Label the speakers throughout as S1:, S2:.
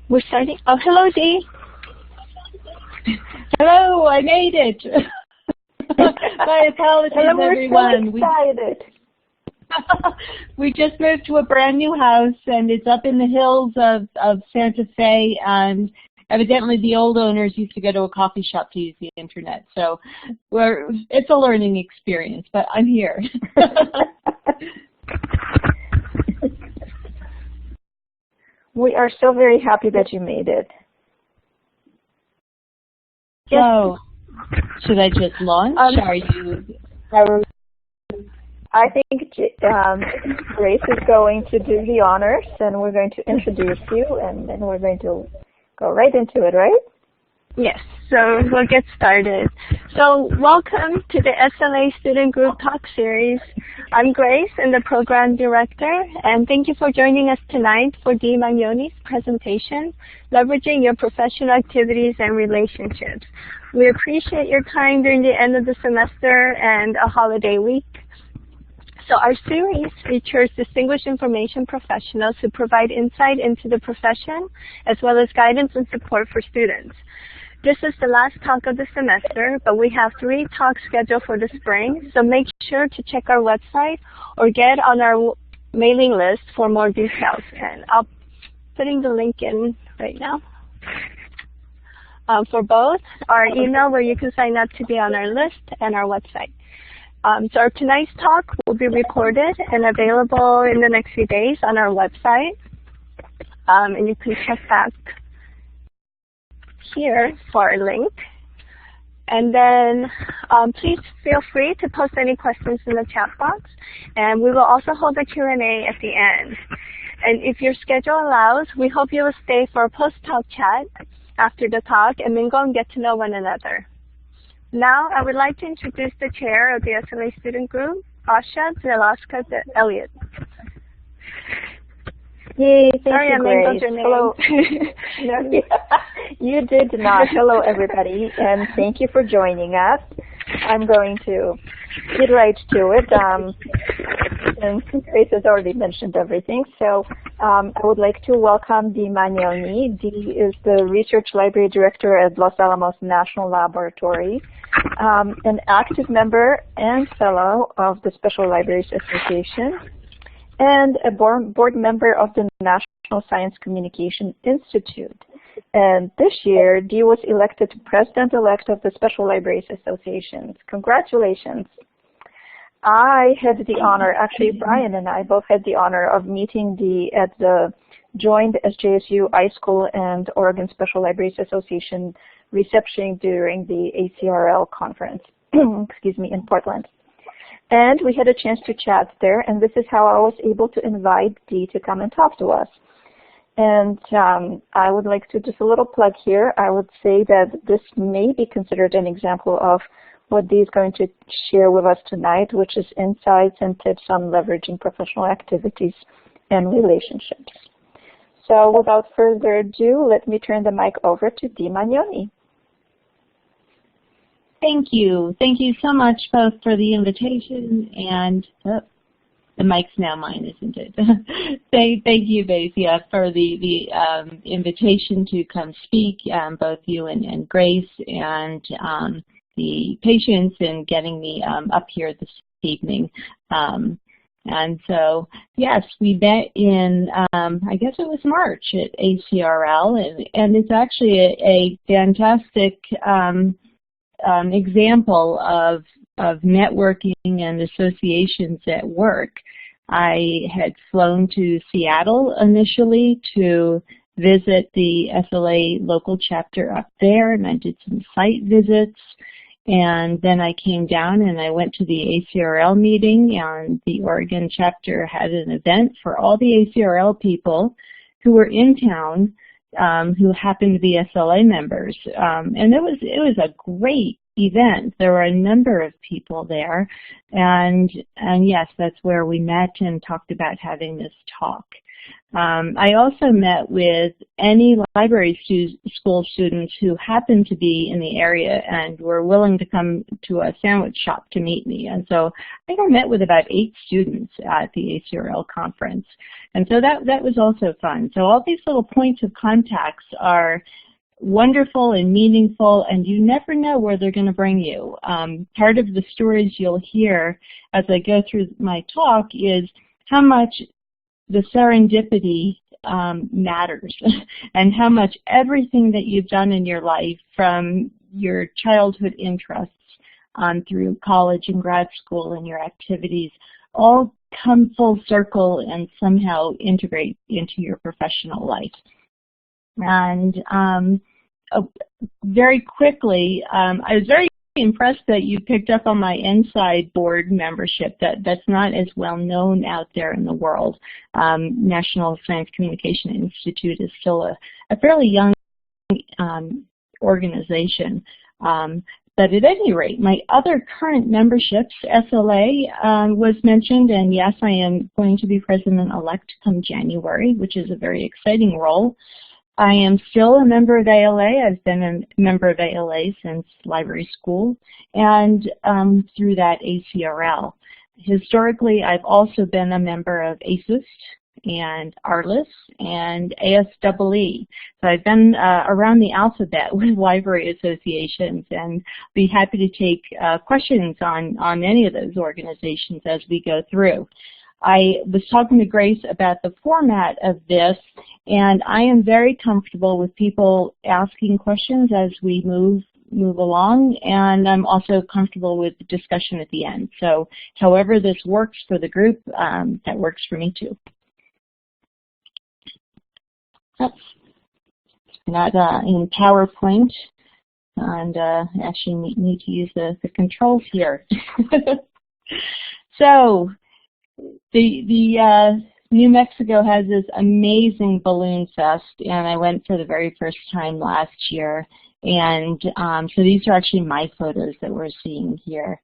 S1: We're starting. Oh, hello, Dee.
S2: Hello, I made it. My apologies,
S1: hello,
S2: everyone.
S1: We're so excited.
S2: We just moved to a brand new house, and it's up in the hills of Santa Fe, and evidently the old owners used to go to a coffee shop to use the internet. So it's a learning experience, but I'm here.
S1: We are so very happy that you made it.
S2: So, should I just launch?
S1: I think Grace is going to do the honors, and we're going to introduce you, and then we're going to go right into it, right?
S3: Yes, so we'll get started. So welcome to the SLA Student Group Talk Series. I'm Grace, and the Program Director, and thank you for joining us tonight for DeeMagnoni's presentation, Leveraging Your Professional Activities and Relationships. We appreciate your time during the end of the semester and a holiday week. So our series features distinguished information professionals who provide insight into the profession, as well as guidance and support for students. This is the last talk of the semester, but we have 3 talks scheduled for the spring, so make sure to check our website or get on our mailing list for more details. And I'll putting the link in right now. For both, our email where you can sign up to be on our list and our website. So our tonight's talk will be recorded and available in the next few days on our website. And you can check back here for a link. And then please feel free to post any questions in the chat box. And we will also hold a Q&A at the end. And if your schedule allows, we hope you will stay for a post-talk chat after the talk and mingle and get to know one another. Now, I would like to introduce the chair of the SLA Student Group, Asha Zelaska-Elliott.
S1: Yay, thank
S3: Sorry,
S1: you,
S3: I
S1: Grace.
S3: mingled your name.
S1: Hello. No, you did not. Hello, everybody, and thank you for joining us. I'm going to get right to it. And Grace has already mentioned everything, so I would like to welcome DeeMagnoni. Dee is the Research Library Director at Los Alamos National Laboratory, an active member and fellow of the Special Libraries Association, and a board member of the National Science Communication Institute. And this year, Dee was elected President-elect of the Special Libraries Association. Congratulations. I had the honor, actually Brian and I both had the honor of meeting Dee at the joined SJSU iSchool and Oregon Special Libraries Association reception during the ACRL conference, excuse me, in Portland. And we had a chance to chat there, and this is how I was able to invite Dee to come and talk to us. And I would like to just a little plug here. I would say that this may be considered an example of what Dee is going to share with us tonight, which is insights and tips on leveraging professional activities and relationships. So without further ado, let me turn the mic over to DeeMagnoni.
S2: Thank you. Thank you so much both for the invitation and the mic's now mine, isn't it? Thank you, Basia, for the invitation to come speak, both you and Grace, and the patience in getting me up here this evening. And so, yes, we met in, I guess it was March at ACRL, and it's actually a fantastic example of networking and associations at work. I had flown to Seattle initially to visit the SLA local chapter up there, and I did some site visits. And then I came down and I went to the ACRL meeting, and the Oregon chapter had an event for all the ACRL people who were in town, who happened to be SLA members. And it was a great event. There were a number of people there, and yes, that's where we met and talked about having this talk. I also met with any library school students who happened to be in the area and were willing to come to a sandwich shop to meet me. And so I think I met with about 8 students at the ACRL conference. And so that was also fun. So all these little points of contacts are wonderful and meaningful, and you never know where they're going to bring you. Part of the stories you'll hear as I go through my talk is how much the serendipity matters and how much everything that you've done in your life from your childhood interests on through college and grad school and your activities all come full circle and somehow integrate into your professional life. And very quickly, I was very impressed that you picked up on my Inside board membership. That's not as well known out there in the world. National Science Communication Institute is still a fairly young organization. But at any rate, my other current memberships, SLA was mentioned, and yes, I am going to be president-elect come January, which is a very exciting role. I am still a member of ALA. I've been a member of ALA since library school, and through that ACRL. Historically, I've also been a member of ASIST and ARLIS and ASEE. So I've been around the alphabet with library associations, and be happy to take questions on any of those organizations as we go through. I was talking to Grace about the format of this, and I am very comfortable with people asking questions as we move along, and I'm also comfortable with the discussion at the end. So however this works for the group, that works for me too. Oops. Not in PowerPoint, and actually need to use the controls here. So the New Mexico has this amazing balloon fest, and I went for the very first time last year. And so these are actually my photos that we're seeing here.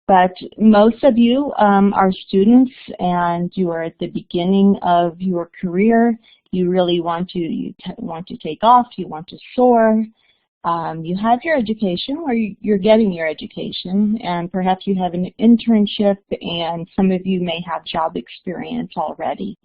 S2: But most of you are students, and you are at the beginning of your career. You really want to take off. You want to soar. You have your education, or you're getting your education, and perhaps you have an internship, and some of you may have job experience already.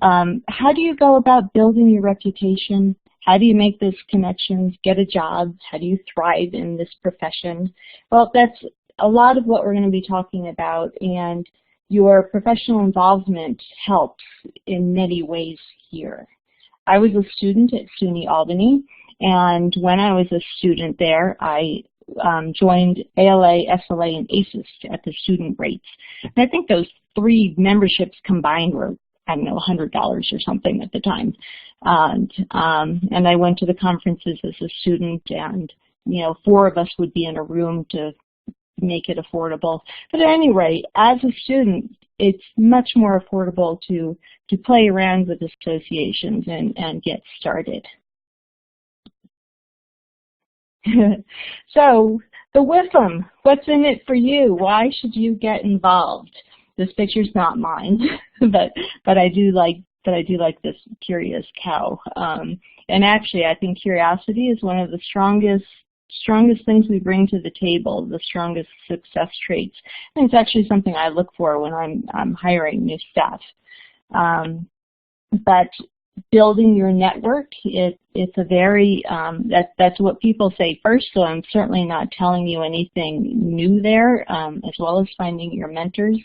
S2: How do you go about building your reputation? How do you make those connections, get a job? How do you thrive in this profession? Well, that's a lot of what we're going to be talking about, and your professional involvement helps in many ways here. I was a student at SUNY Albany, and when I was a student there, I joined ALA, SLA, and ASIST at the student rates. And I think those 3 memberships combined were, I don't know, $100 or something at the time. And I went to the conferences as a student, and 4 of us would be in a room to make it affordable. But at any rate, as a student, it's much more affordable to play around with associations and get started. So the WIFM, what's in it for you? Why should you get involved? This picture's not mine, but I do like this curious cow. And actually, I think curiosity is one of the strongest things we bring to the table, the strongest success traits. And it's actually something I look for when I'm hiring new staff. But building your network, it's a very, that's what people say first, so I'm certainly not telling you anything new there, as well as finding your mentors.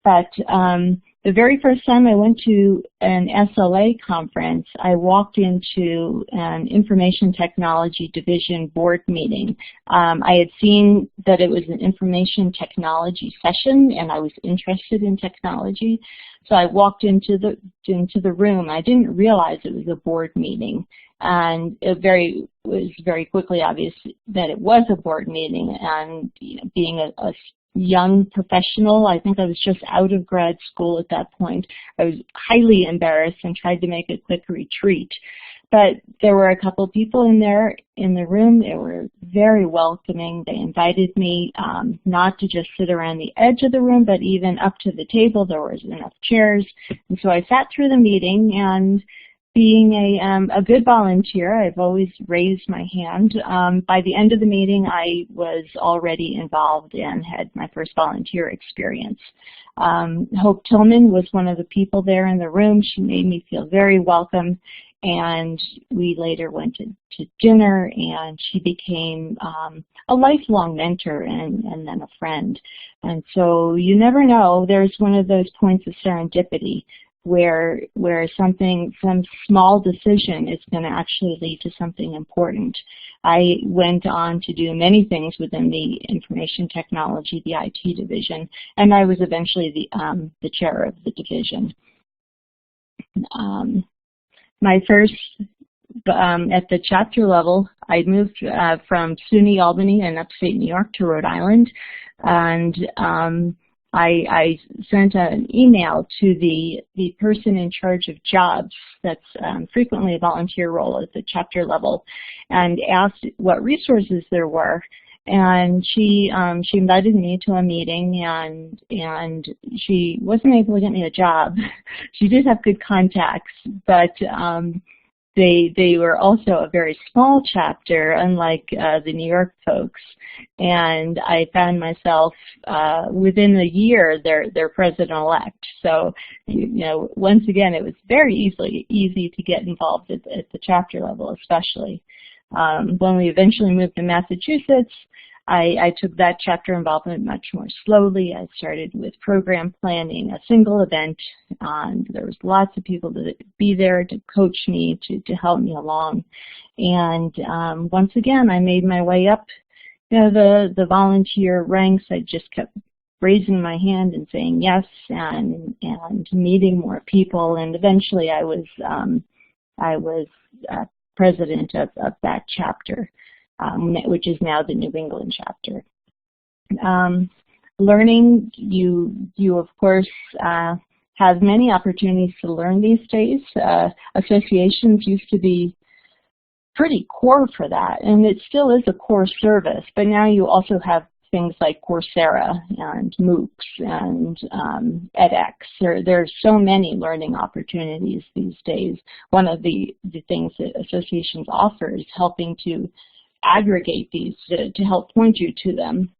S2: But the very first time I went to an SLA conference, I walked into an information technology division board meeting. I had seen that it was an information technology session, and I was interested in technology. So I walked into the room. I didn't realize it was a board meeting, and it was very quickly obvious that it was a board meeting. And being a young professional, I think I was just out of grad school at that point, I was highly embarrassed and tried to make a quick retreat. But there were a couple people in the room. They were very welcoming. They invited me not to just sit around the edge of the room, but even up to the table. There was enough chairs. And so I sat through the meeting, and being a good volunteer, I've always raised my hand. By the end of the meeting, I was already involved and had my first volunteer experience. Hope Tillman was one of the people there in the room. She made me feel very welcome. And we later went to dinner, and she became a lifelong mentor and then a friend. And so you never know, there's one of those points of serendipity where some small decision is going to actually lead to something important. I went on to do many things within the information technology, the IT division, and I was eventually the chair of the division. My first, at the chapter level, I moved from SUNY Albany in upstate New York to Rhode Island, and I sent an email to the person in charge of jobs, that's frequently a volunteer role at the chapter level, and asked what resources there were. And she invited me to a meeting, and she wasn't able to get me a job. She did have good contacts, but they were also a very small chapter, unlike the New York folks. And I found myself within a year their president-elect. So, once again, it was very easy to get involved at the chapter level, especially. When we eventually moved to Massachusetts, I took that chapter involvement much more slowly. I started with program planning, a single event, and there was lots of people to be there to coach me, to help me along. And once again, I made my way up the volunteer ranks. I just kept raising my hand and saying yes, and meeting more people, and eventually I was president of that chapter, which is now the New England chapter. Learning, you of course have many opportunities to learn these days. Associations used to be pretty core for that, and it still is a core service, but now you also have things like Coursera and MOOCs and edX. There's so many learning opportunities these days. One of the things that associations offer is helping to aggregate these to help point you to them.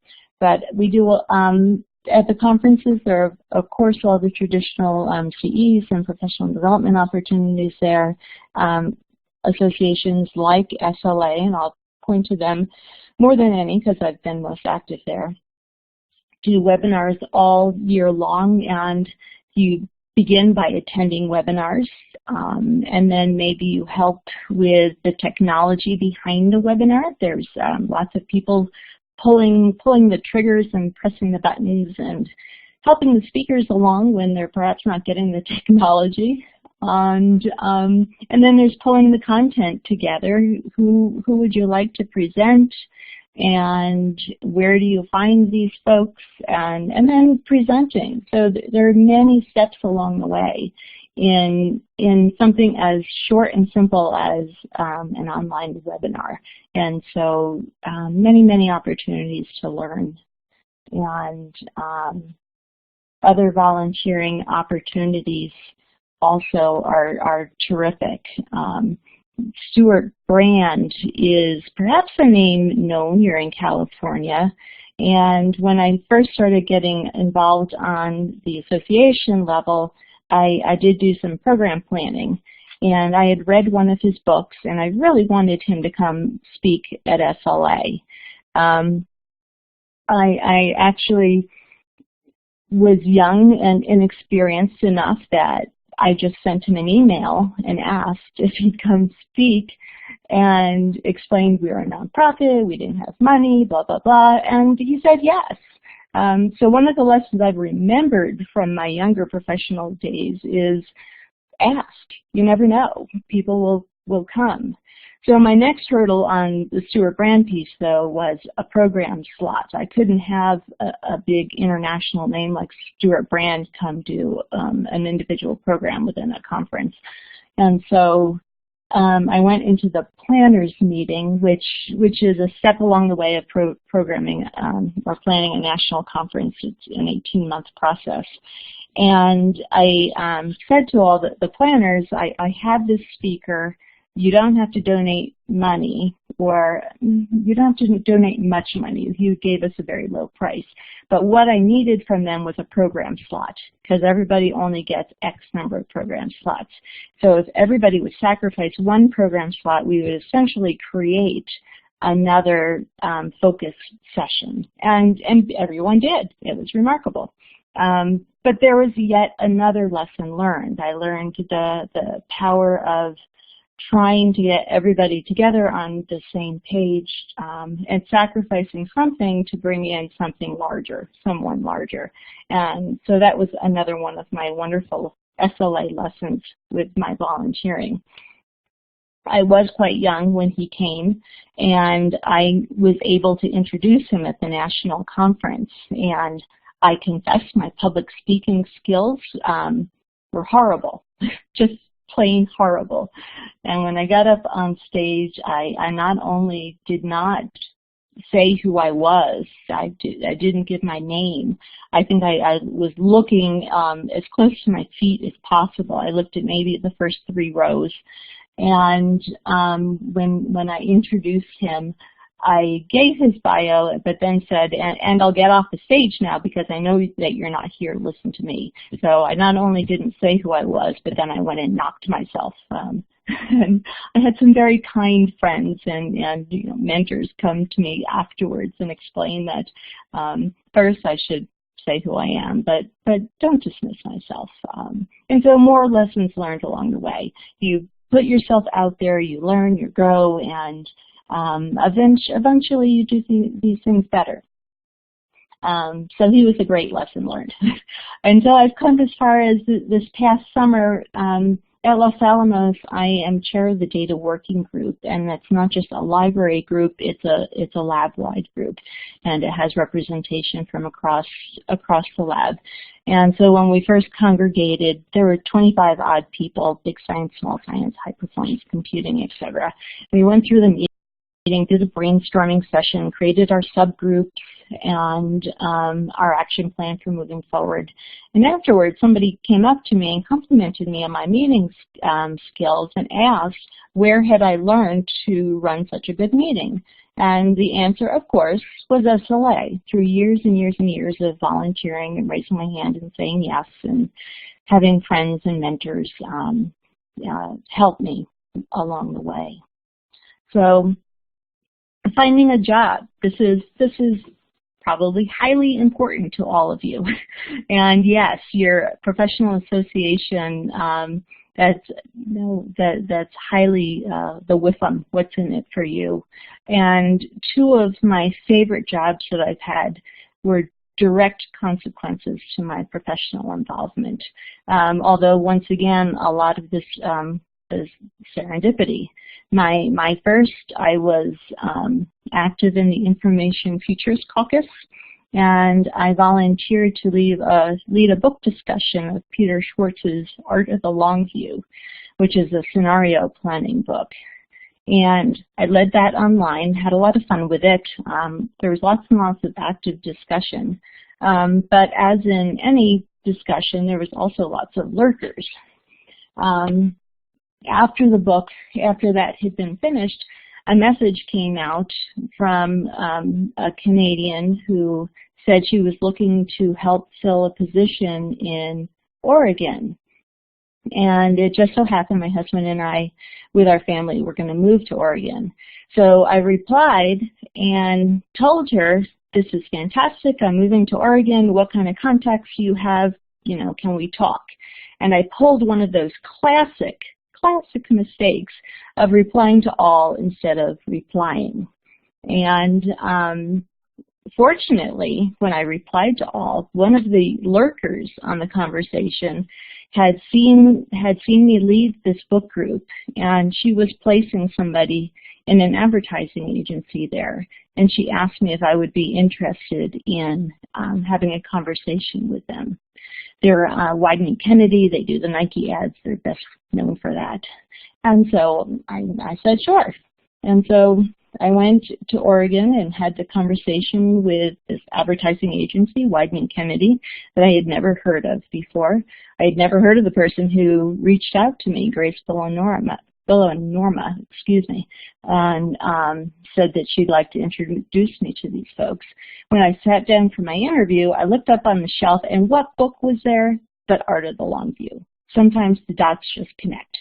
S2: But we do, at the conferences, there are, of course, all the traditional CEs and professional development opportunities there. Associations like SLA, and I'll point to them more than any because I've been most active there, do webinars all year long, and you begin by attending webinars, and then maybe you help with the technology behind the webinar. There's lots of people pulling the triggers and pressing the buttons and helping the speakers along when they're perhaps not getting the technology. And then there's pulling the content together. Who would you like to present, and where do you find these folks, and then presenting. So there are many steps along the way in something as short and simple as an online webinar. And so many opportunities to learn, and other volunteering opportunities also are terrific. Stuart Brand is perhaps a name known here in California, and when I first started getting involved on the association level, I did do some program planning, and I had read one of his books, and I really wanted him to come speak at SLA. I actually was young and inexperienced enough that I just sent him an email and asked if he'd come speak, and explained we were a nonprofit, we didn't have money, blah, blah, blah, and he said yes. So one of the lessons I've remembered from my younger professional days is ask. You never know. People will come. So my next hurdle on the Stuart Brand piece, though, was a program slot. I couldn't have a big international name like Stuart Brand come do an individual program within a conference. And so I went into the planners meeting, which is a step along the way of programming or planning a national conference. It's an 18-month process. And I said to all the planners, I have this speaker. You don't have to donate money, or you don't have to donate much money. You gave us a very low price. But what I needed from them was a program slot, because everybody only gets X number of program slots. So if everybody would sacrifice one program slot, we would essentially create another focus session. And everyone did. It was remarkable. But there was yet another lesson learned. I learned the power of trying to get everybody together on the same page and sacrificing something to bring in something larger, someone larger. And so that was another one of my wonderful SLA lessons with my volunteering. I was quite young when he came, and I was able to introduce him at the national conference. And I confess my public speaking skills were horrible, just plain horrible. And when I got up on stage, I not only did not say who I was, I didn't give my name. I think I was looking as close to my feet as possible. I looked at maybe the first 3 rows. And when I introduced him, I gave his bio, but then said, and I'll get off the stage now because I know that you're not here to listen to me. So I not only didn't say who I was, but then I went and knocked myself. And I had some very kind friends and you know, mentors come to me afterwards and explain that first I should say who I am, but don't dismiss myself. And so more lessons learned along the way. You put yourself out there, you learn, you grow, and eventually you do these things better. So he was a great lesson learned. And so I've come as far as this past summer at Los Alamos. I am chair of the data working group, and that's not just a library group, it's a lab-wide group, and it has representation from across the lab. And so when we first congregated, there were 25 odd people, big science, small science, high performance computing, etc. We went through the meeting, did a brainstorming session, created our subgroups and our action plan for moving forward. And afterwards, somebody came up to me and complimented me on my meeting skills and asked, where had I learned to run such a good meeting? And the answer, of course, was SLA, through years and years and years of volunteering and raising my hand and saying yes, and having friends and mentors help me along the way. So finding a job, this is probably highly important to all of you. And yes, your professional association, that's highly the WIFM, what's in it for you. And 2 of my favorite jobs that I've had were direct consequences to my professional involvement. Although once again, a lot of this is serendipity. My first, I was active in the Information Futures Caucus, and I volunteered to lead a book discussion of Peter Schwartz's Art of the Long View, which is a scenario planning book. And I led that online, had a lot of fun with it. There was lots and lots of active discussion. But as in any discussion, there was also lots of lurkers. After that had been finished, a message came out from a Canadian who said she was looking to help fill a position in Oregon. And it just so happened my husband and I, with our family, were going to move to Oregon. So I replied and told her, this is fantastic, I'm moving to Oregon, what kind of contacts do you have, you know, can we talk? And I pulled one of those classic mistakes of replying to all instead of replying. And fortunately, when I replied to all, one of the lurkers on the conversation had seen me lead this book group, and she was placing somebody in an advertising agency there. And she asked me if I would be interested in having a conversation with them. They're Wieden & Kennedy. They do the Nike ads. They're best known for that. And so I said, sure. And so I went to Oregon and had the conversation with this advertising agency, Wieden & Kennedy, that I had never heard of before. I had never heard of the person who reached out to me, Grace Villanorma, and said that she'd like to introduce me to these folks. When I sat down for my interview, I looked up on the shelf, and what book was there but Art of the Long View? Sometimes the dots just connect.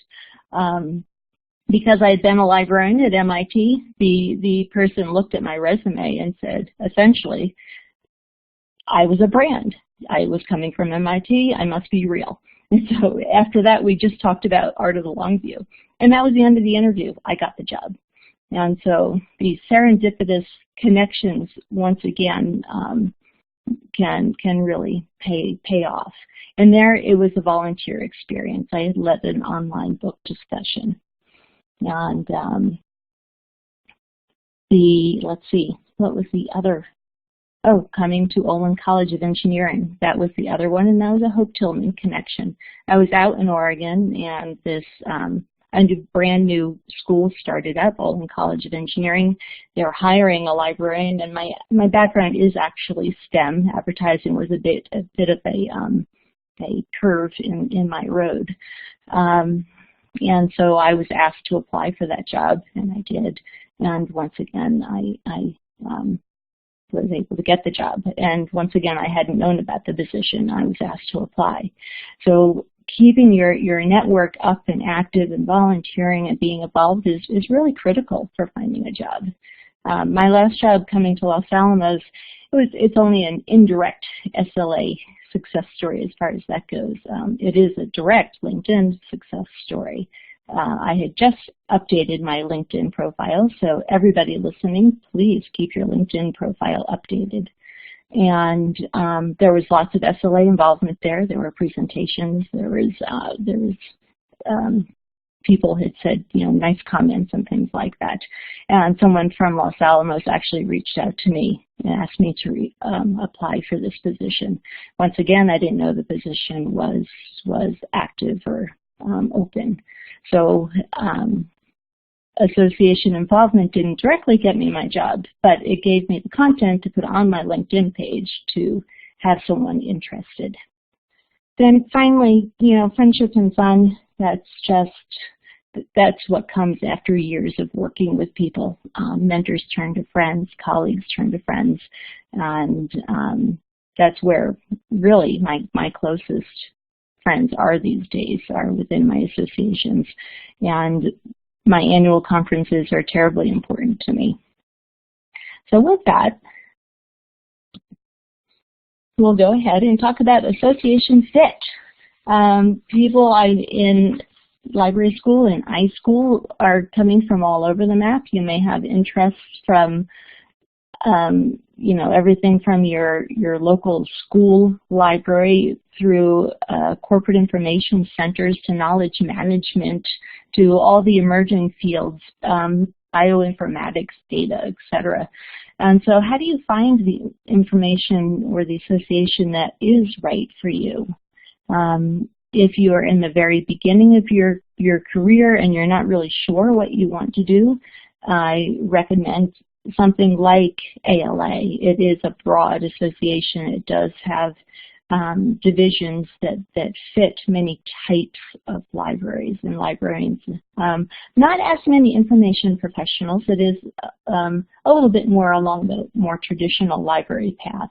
S2: Because I had been a librarian at MIT, the person looked at my resume and said, essentially, I was a brand. I was coming from MIT. I must be real. And so after that, we just talked about Art of the Long View. And that was the end of the interview. I got the job. And so these serendipitous connections, once again, can really pay off. And there, it was a volunteer experience. I had led an online book discussion. And let's see, what was the other? Oh, coming to Olin College of Engineering. That was the other one, and that was a Hope Tillman connection. I was out in Oregon, and this a brand new school started up, Olin College of Engineering. They were hiring a librarian, and my background is actually STEM. Advertising was a bit of a curve in my road. And so I was asked to apply for that job, and I did. And once again, I was able to get the job. And once again, I hadn't known about the position. I was asked to apply. So keeping your network up and active and volunteering and being involved is really critical for finding a job. My last job coming to Los Alamos, it's only an indirect SLA success story as far as that goes. It is a direct LinkedIn success story. I had just updated my LinkedIn profile, so everybody listening, please keep your LinkedIn profile updated. And there was lots of SLA involvement there. There were presentations. There was people had said, nice comments and things like that. And someone from Los Alamos actually reached out to me and asked me to apply for this position. Once again, I didn't know the position was active or open. So association involvement didn't directly get me my job, but it gave me the content to put on my LinkedIn page to have someone interested. Then finally, friendship and fun, that's what comes after years of working with people. Mentors turn to friends, colleagues turn to friends, and that's where really my closest friends are these days, are within my associations. And my annual conferences are terribly important to me. So with that, we'll go ahead and talk about association fit. People in library school and iSchool are coming from all over the map. You may have interests from everything from your local school library through corporate information centers to knowledge management to all the emerging fields, bioinformatics, data, etc. And so how do you find the information or the association that is right for you? If you're in the very beginning of your career and you're not really sure what you want to do, I recommend something like ALA. It is a broad association. It does have divisions that fit many types of libraries and librarians. Not as many information professionals. It is a little bit more along the more traditional library path.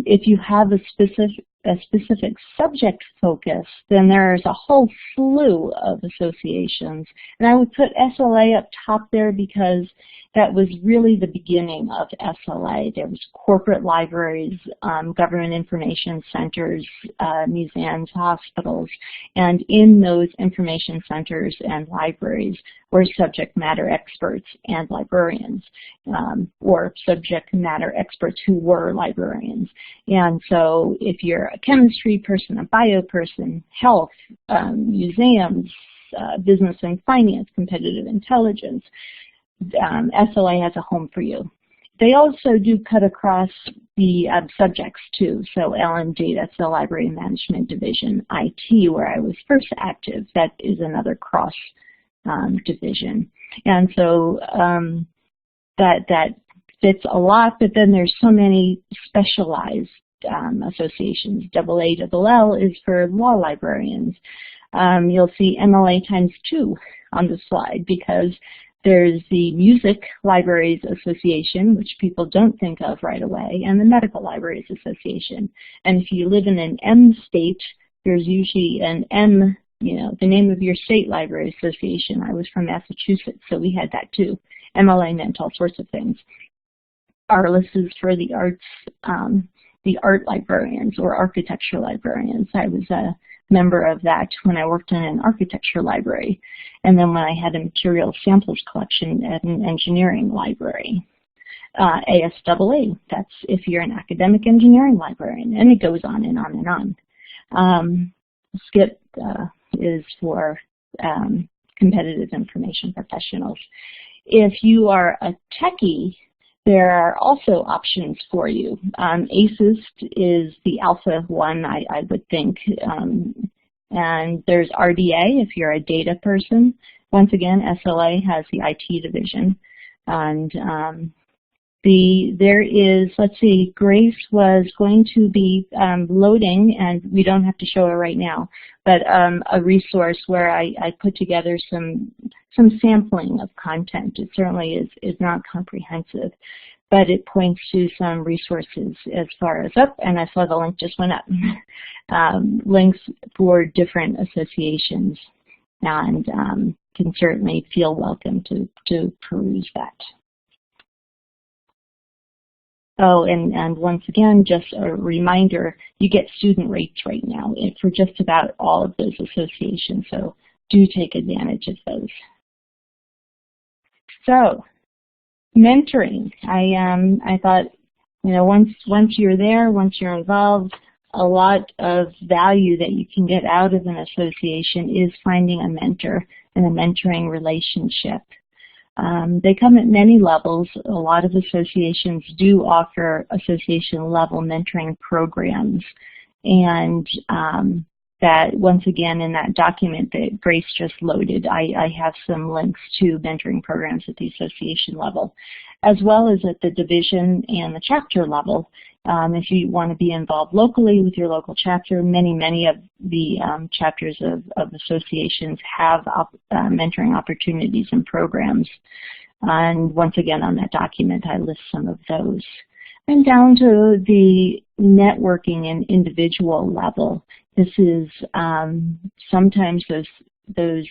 S2: If you have a specific subject focus, then there's a whole slew of associations. And I would put SLA up top there because that was really the beginning of SLA. There was corporate libraries, government information centers, museums, hospitals, and in those information centers and libraries were subject matter experts and librarians, or subject matter experts who were librarians. And so if you're a chemistry person, a bio person, health, museums, business and finance, competitive intelligence. SLA has a home for you. They also do cut across the subjects too. So L&D, that's the Library Management Division. IT, where I was first active, that is another cross division. And so that fits a lot, but then there's so many specialized associations. AALL is for law librarians. You'll see MLA ×2 on the slide because there's the Music Libraries Association, which people don't think of right away, and the Medical Libraries Association. And if you live in an M state, there's usually an M, the name of your state library association. I was from Massachusetts, so we had that too. MLA meant all sorts of things. ARLIS is for the arts, the art librarians or architecture librarians. I was a member of that when I worked in an architecture library, and then when I had a material samples collection at an engineering library. ASAA, that's if you're an academic engineering librarian, and it goes on and on and on. SCIP is for competitive information professionals. If you are a techie, there are also options for you. ACES is the alpha one, I would think. And there's RDA if you're a data person. Once again, SLA has the IT division. And there is, let's see, Grace was going to be loading, and we don't have to show her right now, but a resource where I put together some sampling of content. It certainly is not comprehensive, but it points to some resources as far as up, and I saw the link just went up. Links for different associations, and can certainly feel welcome to peruse that. Oh, and once again, just a reminder, you get student rates right now for just about all of those associations, so do take advantage of those. So, mentoring. I thought, once you're there, once you're involved, a lot of value that you can get out of an association is finding a mentor and a mentoring relationship. They come at many levels. A lot of associations do offer association-level mentoring programs, and that, once again, in that document that Grace just loaded, I have some links to mentoring programs at the association level, as well as at the division and the chapter level. If you want to be involved locally with your local chapter, many of the chapters of associations have mentoring opportunities and programs. And once again, on that document, I list some of those. And down to the networking and individual level. This is sometimes those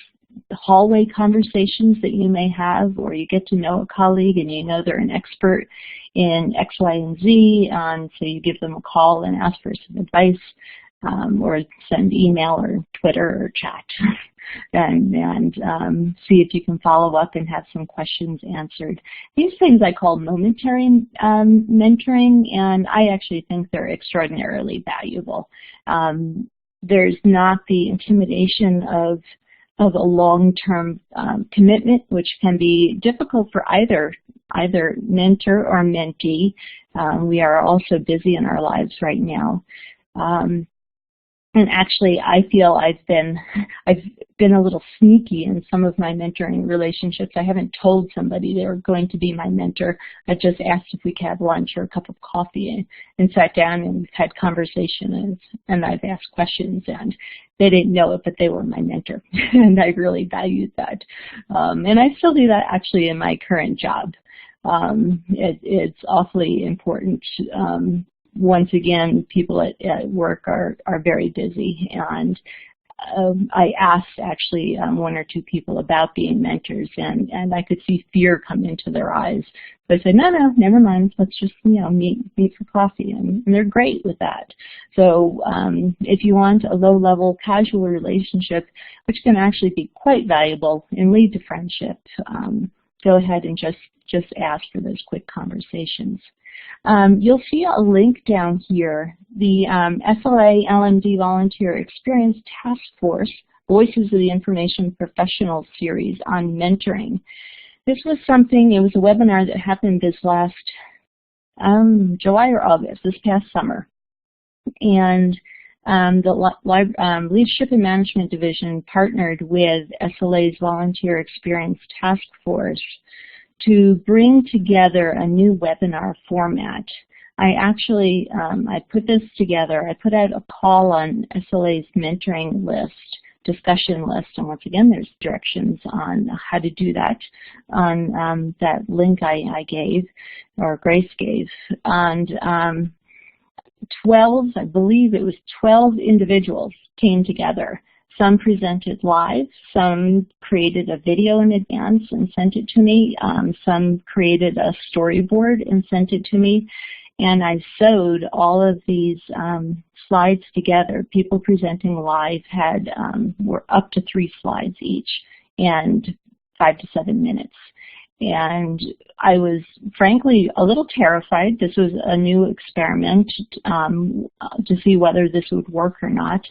S2: hallway conversations that you may have, or you get to know a colleague and you know they're an expert in X, Y, and Z, so you give them a call and ask for some advice, or send email or Twitter or chat, and see if you can follow up and have some questions answered. These things I call momentary mentoring, and I actually think they're extraordinarily valuable. There's not the intimidation of a long-term commitment, which can be difficult for either mentor or mentee. We are all so busy in our lives right now. And actually, I feel I've been a little sneaky in some of my mentoring relationships. I haven't told somebody they were going to be my mentor. I just asked if we could have lunch or a cup of coffee, and sat down and had conversation, and I've asked questions, and they didn't know it, but they were my mentor, and I really valued that. And I still do that actually in my current job. It's awfully important. Once again, people at work are very busy, and I asked actually one or two people about being mentors, and I could see fear come into their eyes. But I said, no, never mind. Let's just meet for coffee, and they're great with that. So if you want a low-level casual relationship, which can actually be quite valuable and lead to friendship, go ahead and just ask for those quick conversations. You'll see a link down here. The SLA LMD Volunteer Experience Task Force Voices of the Information Professional series on mentoring. This was something, it was a webinar that happened this last July or August, this past summer. And the Leadership and Management Division partnered with SLA's Volunteer Experience Task Force to bring together a new webinar format. I actually, I put this together. I put out a call on SLA's mentoring list, discussion list, and once again, there's directions on how to do that on that link I gave, or Grace gave. And 12, I believe it was 12 individuals came together. Some presented live, some created a video in advance and sent it to me, some created a storyboard and sent it to me, and I sewed all of these slides together. People presenting live had were up to 3 slides each and 5 to 7 minutes. And I was frankly a little terrified. This was a new experiment to see whether this would work or not.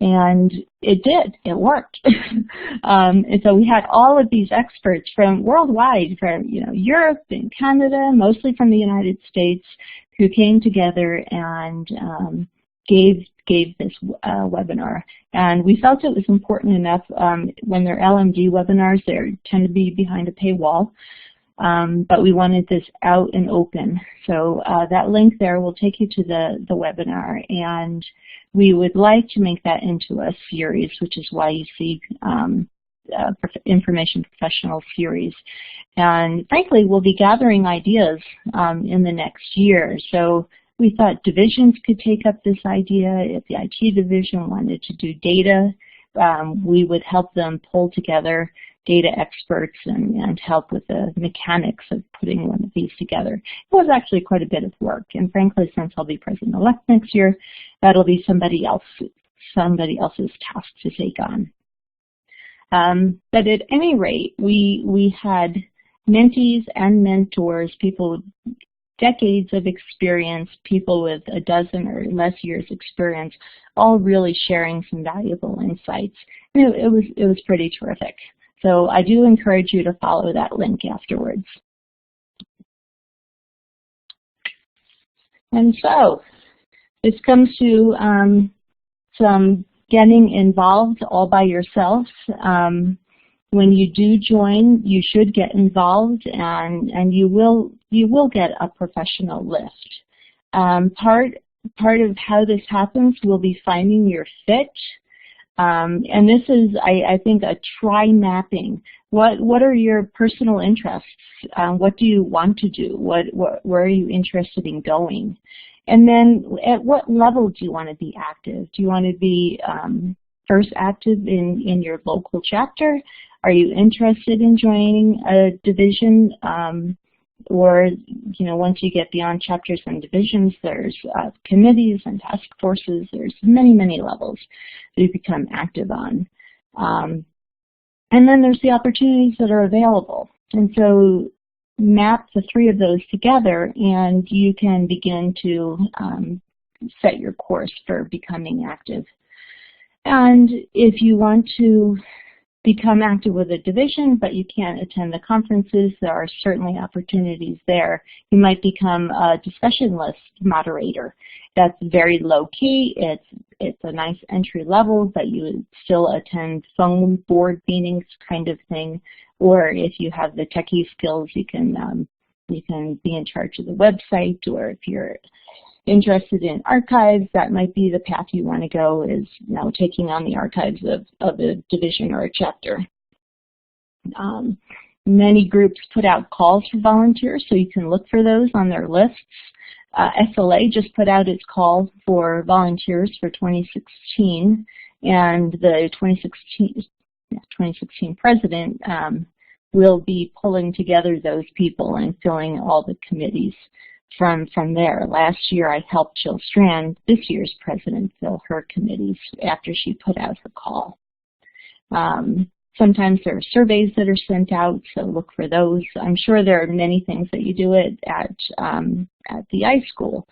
S2: And it did. It worked. And so we had all of these experts from worldwide, from Europe and Canada, mostly from the United States, who came together and gave this webinar. And we felt it was important enough. When they're LMD webinars, they tend to be behind a paywall. But we wanted this out and open. So that link there will take you to the webinar, and we would like to make that into a series, which is why you see Information Professional series. And frankly, we'll be gathering ideas in the next year. So we thought divisions could take up this idea. If the IT division wanted to do data, we would help them pull together data experts and help with the mechanics of putting one of these together. It was actually quite a bit of work, and frankly, since I'll be president-elect next year, that'll be somebody else's task to take on. But at any rate, we had mentees and mentors, people with decades of experience, people with a dozen or less years experience, all really sharing some valuable insights. And it was pretty terrific. So I do encourage you to follow that link afterwards. And so this comes to some getting involved all by yourself. When you do join, you should get involved, and you will get a professional lift. Part of how this happens will be finding your fit. And this is, I think, a try mapping. What are your personal interests? What do you want to do? Where are you interested in going? And then at what level do you want to be active? Do you want to be first active in your local chapter? Are you interested in joining a division? Or, once you get beyond chapters and divisions, there's committees and task forces. There's many, many levels that you become active on. And then there's the opportunities that are available. And so map the 3 of those together, and you can begin to set your course for becoming active. And if you want to become active with a division, but you can't attend the conferences, there are certainly opportunities there. You might become a discussion list moderator. That's very low-key. It's a nice entry level, but you would still attend phone board meetings kind of thing. Or if you have the techie skills, you can be in charge of the website. Or if you're interested in archives, that might be the path you want to go, is taking on the archives of a division or a chapter. Many groups put out calls for volunteers, so you can look for those on their lists. SLA just put out its call for volunteers for 2016, and the 2016 president will be pulling together those people and filling all the committees from there. Last year I helped Jill Strand, this year's president, fill her committees after she put out her call. Sometimes there are surveys that are sent out, so look for those. I'm sure there are many things that you do at the iSchool,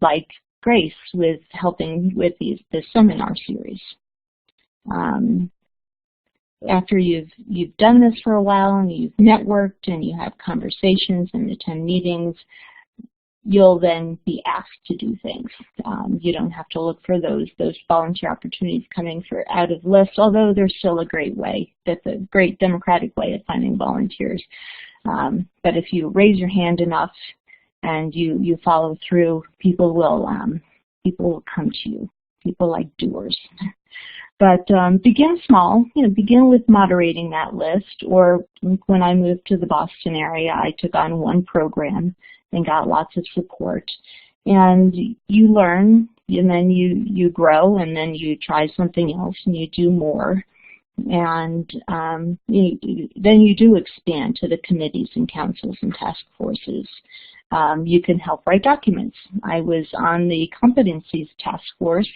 S2: like Grace with helping with this seminar series. After you've done this for a while and you've networked and you have conversations and attend meetings, you'll then be asked to do things. You don't have to look for those volunteer opportunities coming out of lists, although they're still a great way. That's a great democratic way of finding volunteers. But if you raise your hand enough and you follow through, people will come to you. People like doers. But begin small. Begin with moderating that list. Or when I moved to the Boston area, I took on one program and got lots of support. And you learn, and then you grow, and then you try something else, and you do more. And then you do expand to the committees and councils and task forces. You can help write documents. I was on the competencies task force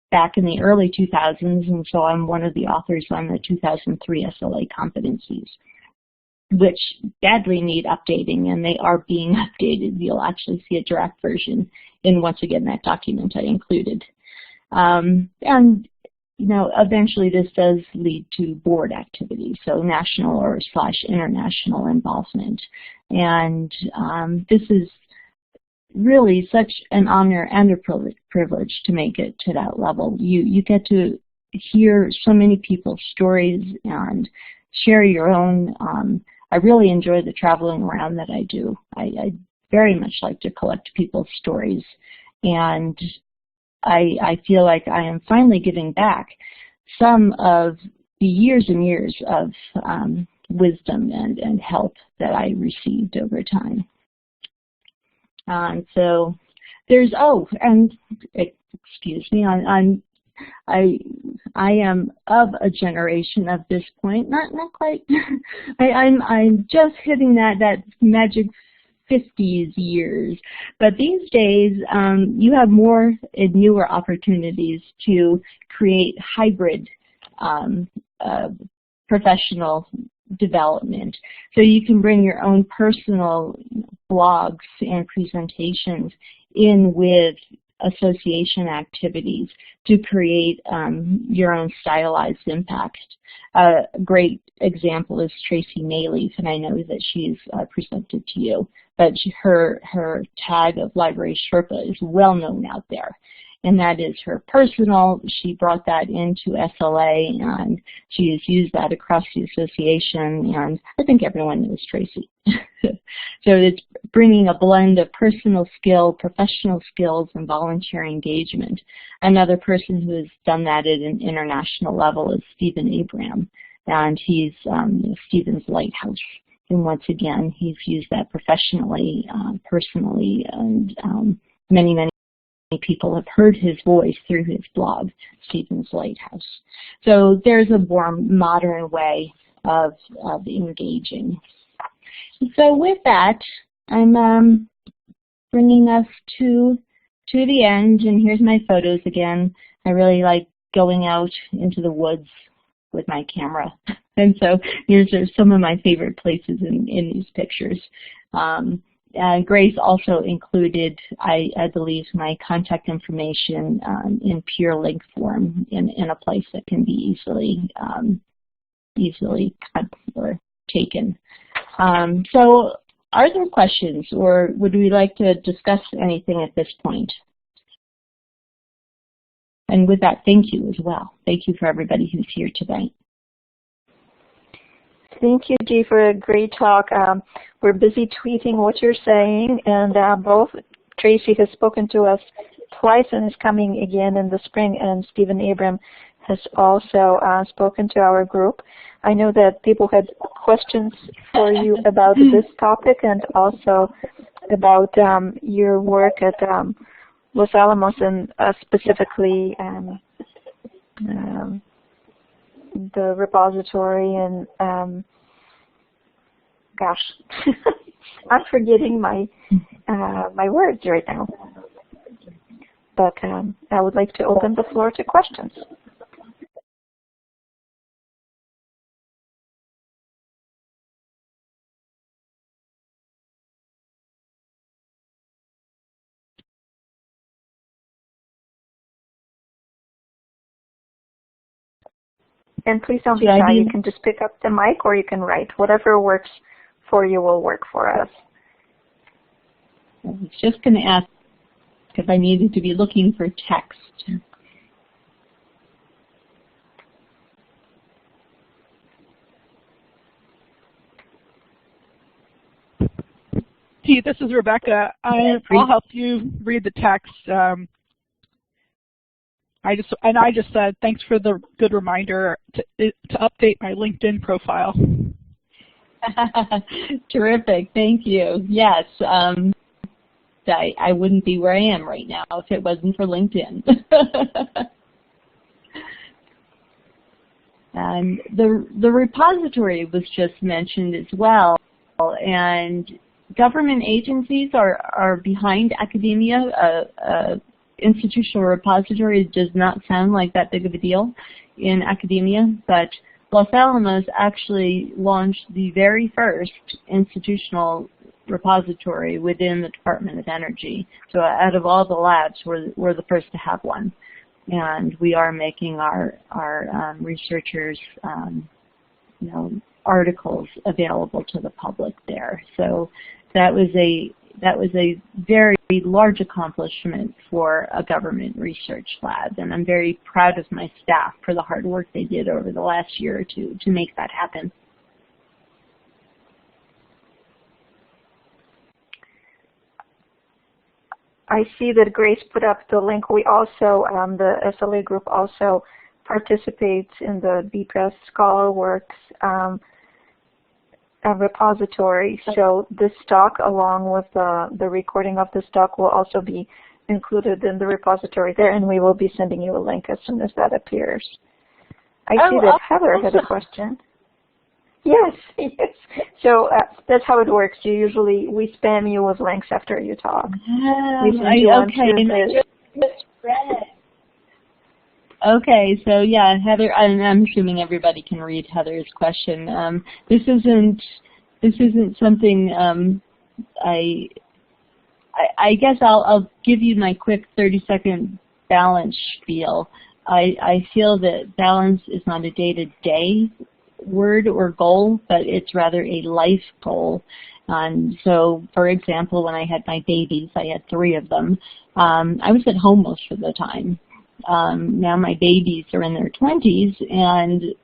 S2: back in the early 2000s, and so I'm one of the authors on the 2003 SLA competencies, which badly need updating, and they are being updated. You'll actually see a draft version in, once again, that document I included. And eventually this does lead to board activities, so national or / international involvement. And this is really such an honor and a privilege to make it to that level. You get to hear so many people's stories and share your own. I really enjoy the traveling around that I do. I very much like to collect people's stories, and I feel like I am finally giving back some of the years and years of wisdom and help that I received over time. So there's, and excuse me, I am of a generation of this point, not quite. I'm just hitting that magic 50s years, but these days you have more and newer opportunities to create hybrid professional development. So you can bring your own personal blogs and presentations in with association activities to create your own stylized impact. A great example is Tracy Mayleaf, and I know that she's presented to you, but her tag of Library Sherpa is well known out there. And that is her personal. She brought that into SLA, and she has used that across the association, and I think everyone knows Tracy. So it's bringing a blend of personal skill, professional skills, and volunteer engagement. Another person who has done that at an international level is Stephen Abram, and he's Stephen's Lighthouse. And once again, he's used that professionally, personally, and many people have heard his voice through his blog, Stephen's Lighthouse. So there's a more modern way of engaging. So with that, I'm bringing us to the end, and here's my photos again. I really like going out into the woods with my camera, and so here's some of my favorite places in these pictures. Grace also included, I believe, my contact information in pure link form in a place that can be easily cut or taken. So are there questions, or would we like to discuss anything at this point? And with that, thank you as well. Thank you for everybody who's here tonight.
S1: Thank you, Dee, for a great talk. We're busy tweeting what you're saying, and both Tracy has spoken to us twice and is coming again in the spring, and Stephen Abram has also spoken to our group. I know that people had questions for you about this topic and also about your work at Los Alamos, and specifically the repository and gosh, I'm forgetting my my words right now. But I would like to open the floor to questions. And please don't be shy. You can just pick up the mic or you can write. Whatever works for you will work for us.
S2: I was just going to ask if I needed to be looking for text.
S4: T, this is Rebecca. I'll help you read the text. I just said thanks for the good reminder to update my LinkedIn profile.
S2: Terrific, thank you. Yes, I wouldn't be where I am right now if it wasn't for LinkedIn. And the repository was just mentioned as well, and government agencies are behind academia. Institutional repository does not sound like that big of a deal in academia, but Los Alamos actually launched the very first institutional repository within the Department of Energy. So out of all the labs, we're the first to have one. And we are making our researchers, articles available to the public there. So that was a very large accomplishment for a government research lab, and I'm very proud of my staff for the hard work they did over the last year or two to make that happen.
S1: I see that Grace put up the link. We also, the SLA group also participates in the BPress ScholarWorks repository. So this talk, along with the recording of this talk, will also be included in the repository there, and we will be sending you a link as soon as that appears. I see that Heather had a question. Yes, yes. So that's how it works. We spam you with links after you talk.
S2: Okay, so yeah, Heather, I'm assuming everybody can read Heather's question. This isn't something I guess I'll give you my quick 30-second balance spiel. I feel that balance is not a day-to-day word or goal, but it's rather a life goal. So, for example, when I had my babies, I had 3 of them, I was at home most of the time. Now my babies are in their 20s, and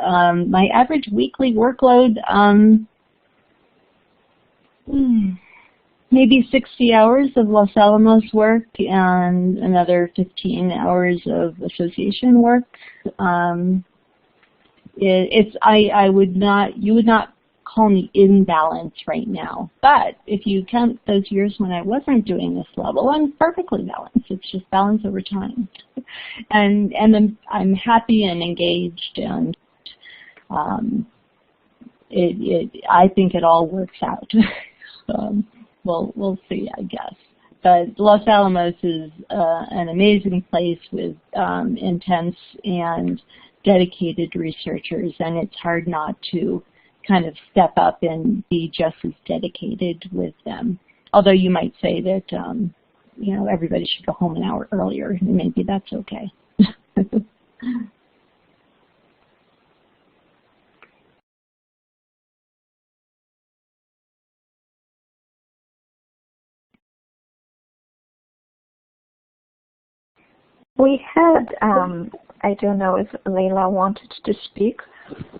S2: my average weekly workload, maybe 60 hours of Los Alamos work and another 15 hours of association work. You would not call me in balance right now. But if you count those years when I wasn't doing this level, I'm perfectly balanced. It's just balance over time. And I'm happy and engaged, and I think it all works out. We'll see, I guess. But Los Alamos is an amazing place with intense and dedicated researchers, and it's hard not to kind of step up and be just as dedicated with them. Although you might say that, everybody should go home an hour earlier, and maybe that's okay.
S1: We had, I don't know if Layla wanted to speak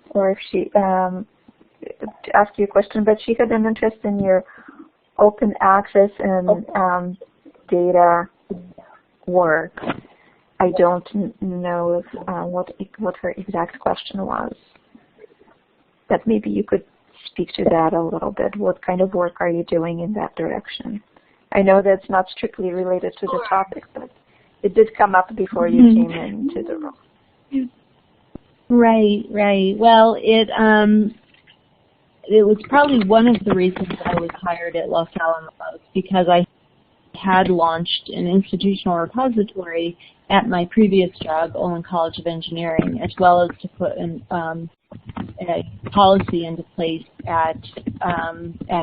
S1: or if she to ask you a question, but she had an interest in your open access and data work. I don't know what her exact question was, but maybe you could speak to that a little bit. What kind of work are you doing in that direction? I know that's not strictly related to the topic, but it did come up before you came into the room.
S2: Right. Well, it was probably one of the reasons I was hired at Los Alamos, because I had launched an institutional repository at my previous job, Olin College of Engineering, as well as to put an a policy into place at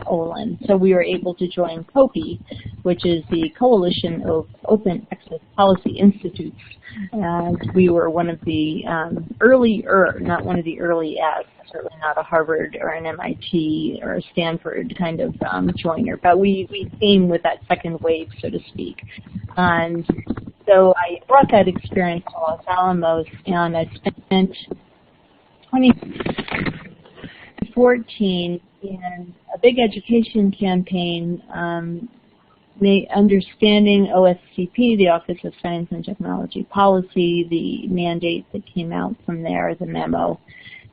S2: Olin. So we were able to join COPI, which is the Coalition of Open Access Policy Institutes. And we were one of the not one of the early as, certainly not a Harvard or an MIT or a Stanford kind of joiner, but we came with that second wave, so to speak. And so I brought that experience to Los Alamos, and I spent 2014 in a big education campaign, understanding OSCP, the Office of Science and Technology Policy, the mandate that came out from there, the memo.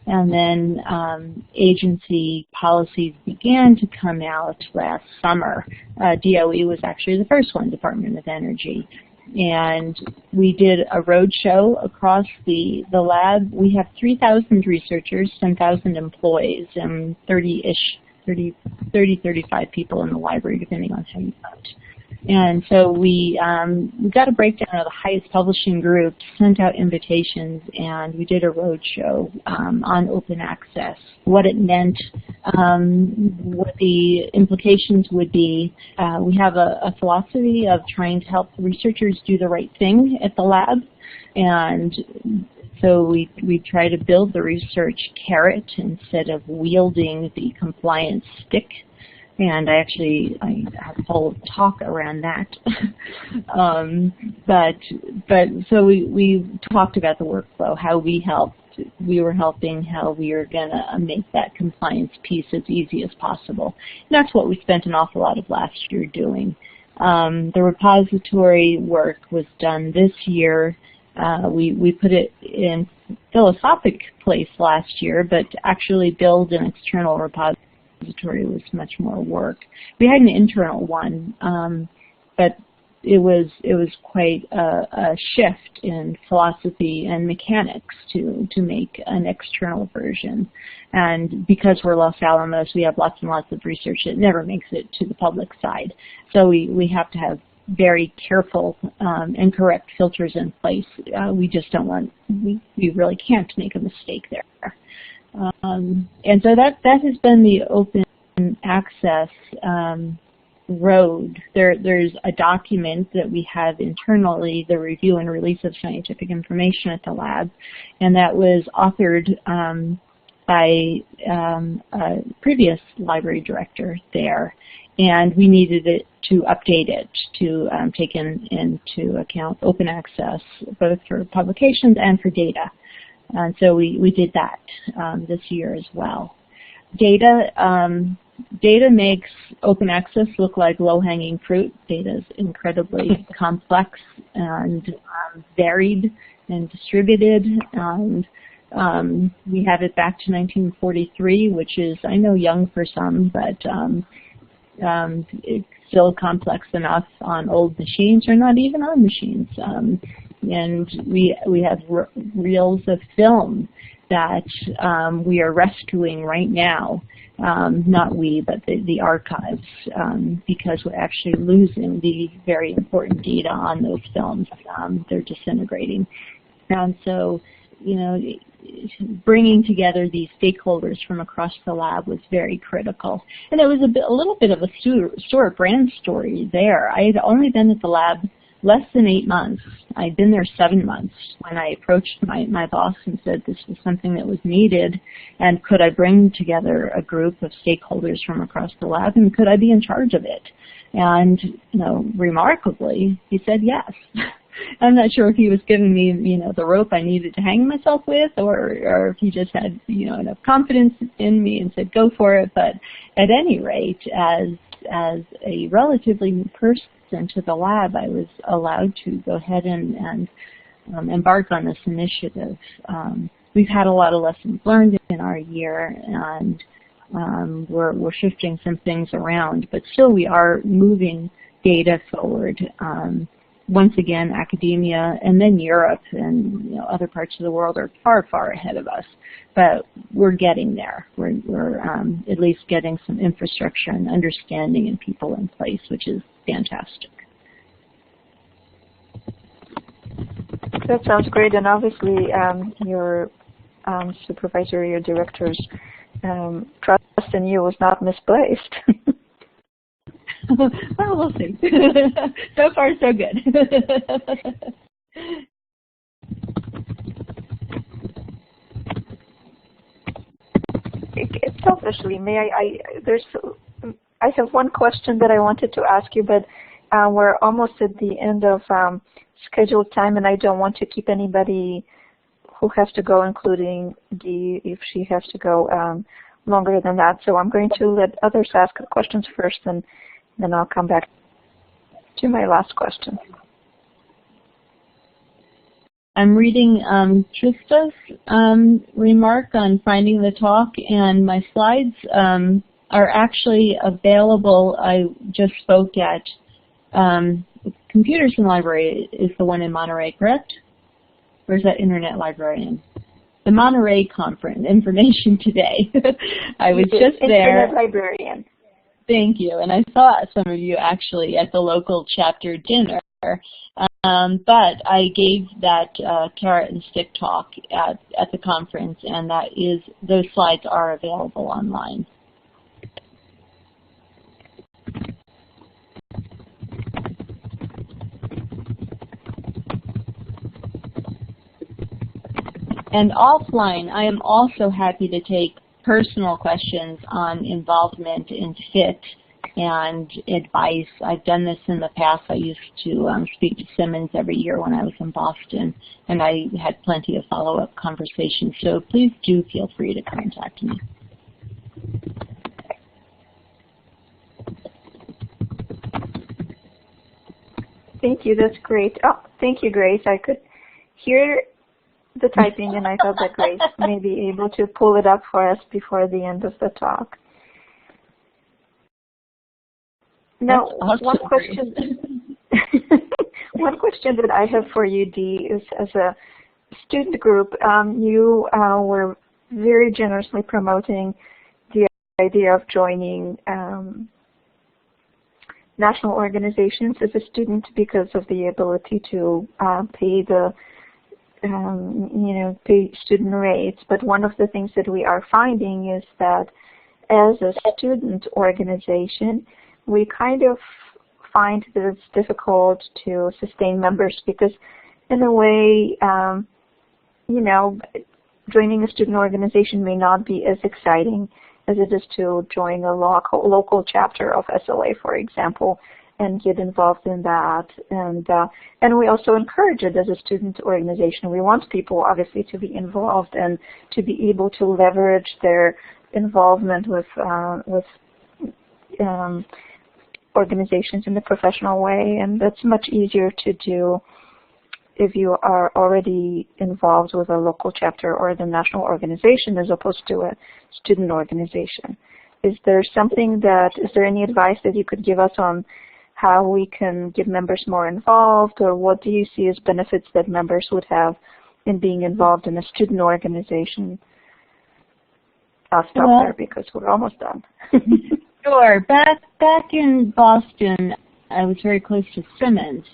S2: And then agency policies began to come out last summer. DOE was actually the first one, Department of Energy. And we did a road show across the lab. We have 3,000 researchers, 10,000 employees, and 35 people in the library, depending on how you count. And so we got a breakdown of the highest publishing groups, sent out invitations, and we did a road show on open access, what it meant, what the implications would be. We have a philosophy of trying to help researchers do the right thing at the lab, and so we try to build the research carrot instead of wielding the compliance stick. And I have a whole talk around that. But so we talked about the workflow, how we were helping, how we were going to make that compliance piece as easy as possible. And that's what we spent an awful lot of last year doing. The repository work was done this year. We put it in philosophic place last year, but to actually build an external repository was much more work. We had an internal one, but it was quite a shift in philosophy and mechanics to make an external version. And because we're Los Alamos, we have lots and lots of research that never makes it to the public side. So we have to have very careful and correct filters in place. We just don't want, we really can't make a mistake there. And so that has been the open access road. There's a document that we have internally, the review and release of scientific information at the lab, and that was authored by a previous library director there, and we needed it to update it to take into account open access, both for publications and for data. And so we did that this year as well. Data makes open access look like low-hanging fruit. Data is incredibly complex and varied and distributed. And we have it back to 1943, which is, I know, young for some, but it's still complex enough on old machines or not even on machines. And we have reels of film that we are rescuing right now. Not we, but the archives, because we're actually losing the very important data on those films. They're disintegrating. And so, bringing together these stakeholders from across the lab was very critical. And it was a little bit of a Stuart brand story there. I had only been at the lab less than 8 months. I'd been there 7 months when I approached my boss and said this was something that was needed, and could I bring together a group of stakeholders from across the lab, and could I be in charge of it? And, remarkably, he said yes. I'm not sure if he was giving me, the rope I needed to hang myself with, or if he just had, enough confidence in me and said go for it. But at any rate, as a relatively new person to the lab, I was allowed to go ahead and embark on this initiative. We've had a lot of lessons learned in our year, and we're shifting some things around, but still we are moving data forward. Once again, academia and then Europe and other parts of the world are far, far ahead of us, but we're getting there. We're at least getting some infrastructure and understanding and people in place, which is fantastic.
S1: That sounds great, and obviously your supervisory or director's trust in you was not misplaced.
S2: Well, we'll see. So far, so good.
S1: Selfishly, I have one question that I wanted to ask you, but we're almost at the end of scheduled time, and I don't want to keep anybody who has to go, including Dee, if she has to go longer than that. So I'm going to let others ask questions first, and then I'll come back to my last question.
S2: I'm reading Trista's remark on finding the talk, and my slides are actually available. I just spoke at Computers in Library is the one in Monterey, correct? Or is that Internet Librarian? The Monterey Conference, information today. I was just there.
S1: Internet Librarian.
S2: Thank you, and I saw some of you actually at the local chapter dinner. But I gave that carrot and stick talk at the conference, and those slides are available online. And offline, I am also happy to take personal questions on involvement in FIT and advice. I've done this in the past. I used to speak to Simmons every year when I was in Boston, and I had plenty of follow-up conversations. So please do feel free to contact me.
S1: Thank you. That's great. Oh, thank you, Grace. I could hear the typing, and I thought that Grace may be able to pull it up for us before the end of the talk. Now, one question that I have for you, Dee, is as a student group, you were very generously promoting the idea of joining national organizations as a student because of the ability to pay the pay student rates. But one of the things that we are finding is that as a student organization, we kind of find that it's difficult to sustain members because, in a way, joining a student organization may not be as exciting as it is to join a local chapter of SLA, for example, and get involved in that. And we also encourage it as a student organization. We want people, obviously, to be involved and to be able to leverage their involvement with organizations in a professional way, and that's much easier to do if you are already involved with a local chapter or the national organization as opposed to a student organization. Is there any advice that you could give us on how we can get members more involved, or what do you see as benefits that members would have in being involved in a student organization? I'll stop there because we're almost done.
S2: Sure. Back in Boston, I was very close to Simmons,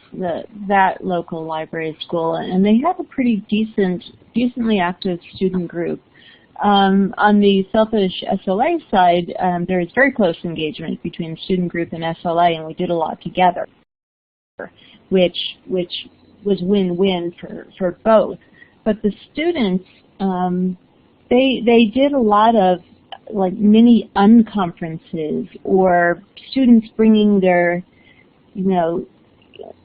S2: that local library school, and they had a pretty decently active student group. On the Selfish SLA side, there is very close engagement between the student group and SLA, and we did a lot together, which was win-win for both. But the students, they did a lot of like mini unconferences, or students bringing their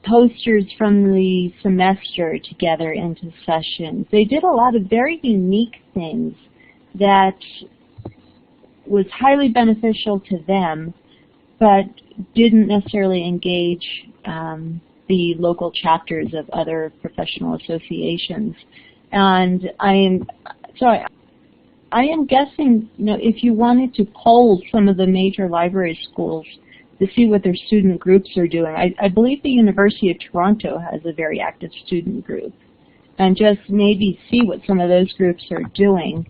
S2: posters from the semester together into sessions. They did a lot of very unique things that was highly beneficial to them, but didn't necessarily engage the local chapters of other professional associations. And I am guessing, if you wanted to poll some of the major library schools to see what their student groups are doing, I believe the University of Toronto has a very active student group, and just maybe see what some of those groups are doing.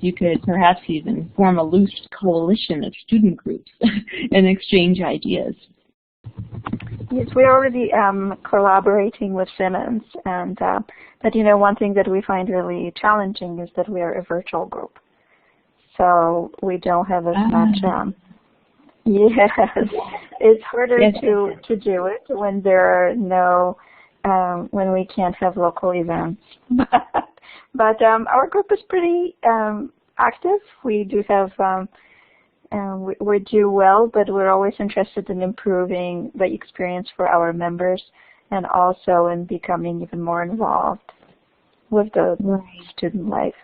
S2: You could perhaps even form a loose coalition of student groups and exchange ideas.
S1: Yes, we're already collaborating with Simmons, and but you know, one thing that we find really challenging is that we are a virtual group, so we don't have as much. Yes, it's harder to do it when there are no when we can't have local events. But our group is pretty active. We do have. We do well, but we're always interested in improving the experience for our members and also in becoming even more involved with the student life.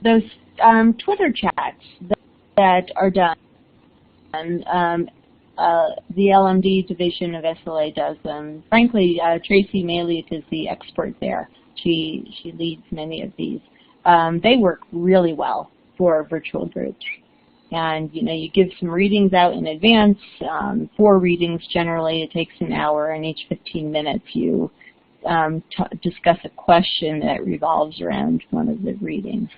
S2: Those Twitter chats that are done, the LMD division of SLA does them. Frankly, Tracy Maliuk is the expert there. She leads many of these. They work really well for virtual groups. And, you know, you give some readings out in advance, 4 readings generally. It takes an hour, and each 15 minutes you discuss a question that revolves around one of the readings.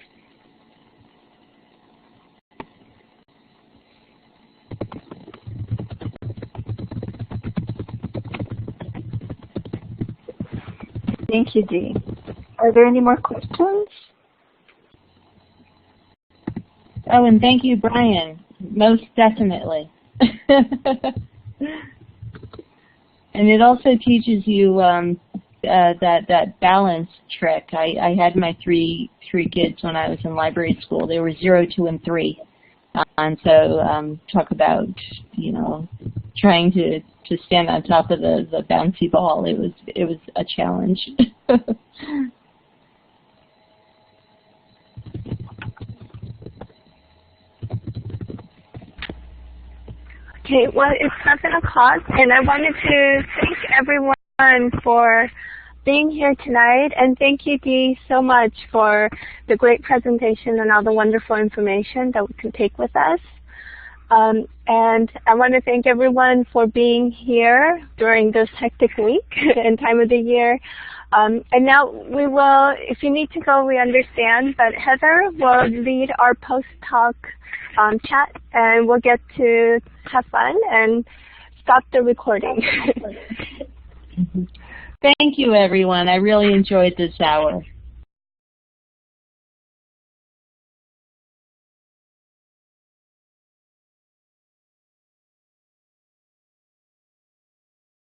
S1: Thank you, Dee. Are there any more questions?
S2: Oh, and thank you, Brian. Most definitely. And it also teaches you that balance trick. I had my three kids when I was in library school. They were 0, 2, and 3. And so talk about, you know, trying to stand on top of the bouncy ball. It was a challenge.
S3: Okay, well, it's 7 o'clock, and I wanted to thank everyone for being here tonight, and thank you, Dee, so much for the great presentation and all the wonderful information that we can take with us. And I want to thank everyone for being here during this hectic week and time of the year. And now we will, if you need to go, we understand, but Heather will lead our post-talk chat, and we'll get to have fun and stop the recording.
S2: Thank you, everyone. I really enjoyed this hour.